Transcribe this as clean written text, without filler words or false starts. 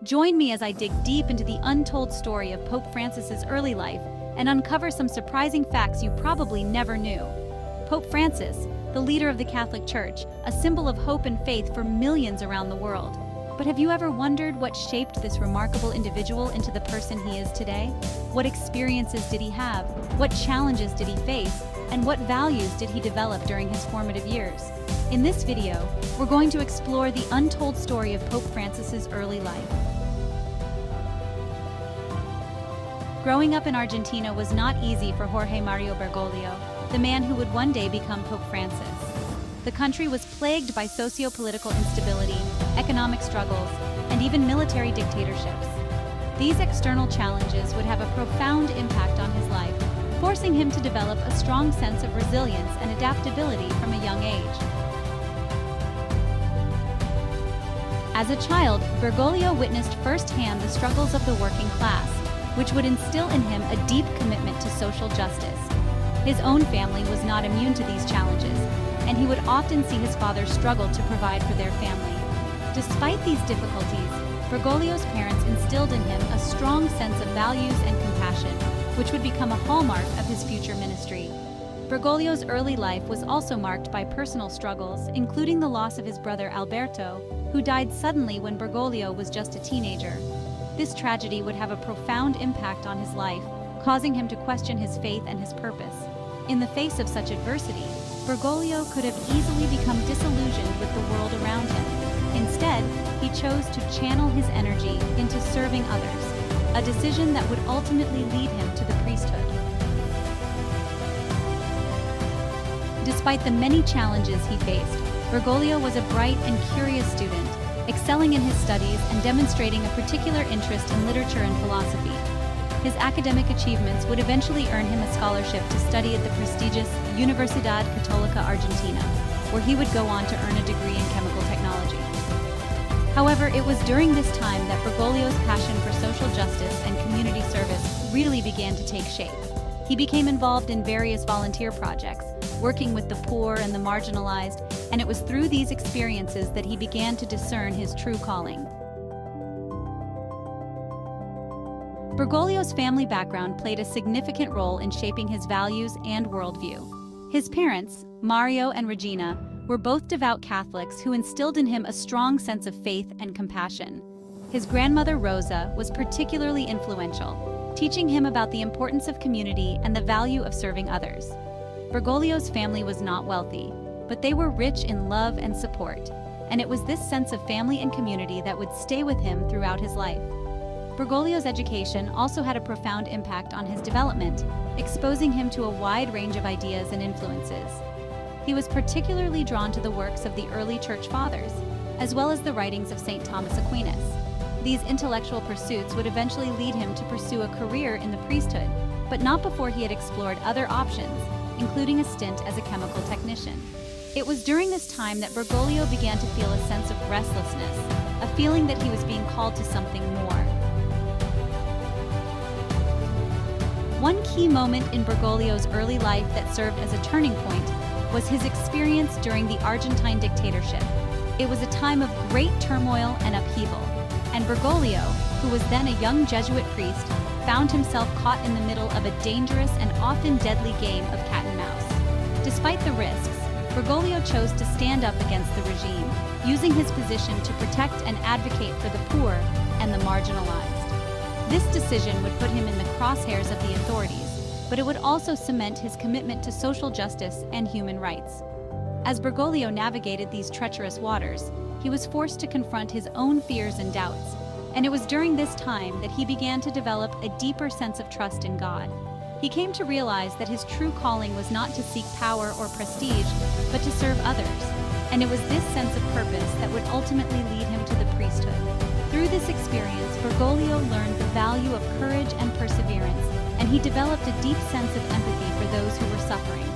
Join me as I dig deep into the untold story of Pope Francis's early life and uncover some surprising facts you probably never knew. Pope Francis, the leader of the Catholic Church, a symbol of hope and faith for millions around the world. But have you ever wondered what shaped this remarkable individual into the person he is today? What experiences did he have? What challenges did he face? And what values did he develop during his formative years? In this video, we're going to explore the untold story of Pope Francis's early life. Growing up in Argentina was not easy for Jorge Mario Bergoglio, the man who would one day become Pope Francis. The country was plagued by socio-political instability, economic struggles, and even military dictatorships. These external challenges would have a profound impact on his life, forcing him to develop a strong sense of resilience and adaptability from a young age. As a child, Bergoglio witnessed firsthand the struggles of the working class, which would instill in him a deep commitment to social justice. His own family was not immune to these challenges, and he would often see his father struggle to provide for their family. Despite these difficulties, Bergoglio's parents instilled in him a strong sense of values and compassion, which would become a hallmark of his future ministry. Bergoglio's early life was also marked by personal struggles, including the loss of his brother Alberto, who died suddenly when Bergoglio was just a teenager. This tragedy would have a profound impact on his life, causing him to question his faith and his purpose. In the face of such adversity, Bergoglio could have easily become disillusioned with the world around him. Instead, he chose to channel his energy into serving others, a decision that would ultimately lead him to the priesthood. Despite the many challenges he faced, Bergoglio was a bright and curious student, excelling in his studies and demonstrating a particular interest in literature and philosophy. His academic achievements would eventually earn him a scholarship to study at the prestigious Universidad Católica Argentina, where he would go on to earn a degree in chemical technology. However, it was during this time that Bergoglio's passion for social justice and community service really began to take shape. He became involved in various volunteer projects, working with the poor and the marginalized, and it was through these experiences that he began to discern his true calling. Bergoglio's family background played a significant role in shaping his values and worldview. His parents, Mario and Regina, were both devout Catholics who instilled in him a strong sense of faith and compassion. His grandmother Rosa was particularly influential, teaching him about the importance of community and the value of serving others. Bergoglio's family was not wealthy, but they were rich in love and support, and it was this sense of family and community that would stay with him throughout his life. Bergoglio's education also had a profound impact on his development, exposing him to a wide range of ideas and influences. He was particularly drawn to the works of the early church fathers, as well as the writings of St. Thomas Aquinas. These intellectual pursuits would eventually lead him to pursue a career in the priesthood, but not before he had explored other options, including a stint as a chemical technician. It was during this time that Bergoglio began to feel a sense of restlessness, a feeling that he was being called to something more. One key moment in Bergoglio's early life that served as a turning point was his experience during the Argentine dictatorship. It was a time of great turmoil and upheaval, and Bergoglio, who was then a young Jesuit priest, found himself caught in the middle of a dangerous and often deadly game of cat and mouse. Despite the risks, Bergoglio chose to stand up against the regime, using his position to protect and advocate for the poor and the marginalized. This decision would put him in the crosshairs of the authorities, but it would also cement his commitment to social justice and human rights. As Bergoglio navigated these treacherous waters, he was forced to confront his own fears and doubts, and it was during this time that he began to develop a deeper sense of trust in God. He came to realize that his true calling was not to seek power or prestige, but to serve others, and it was this sense of purpose that would ultimately lead him to the priesthood. Through this experience, Bergoglio learned the value of courage and perseverance, and he developed a deep sense of empathy for those who were suffering.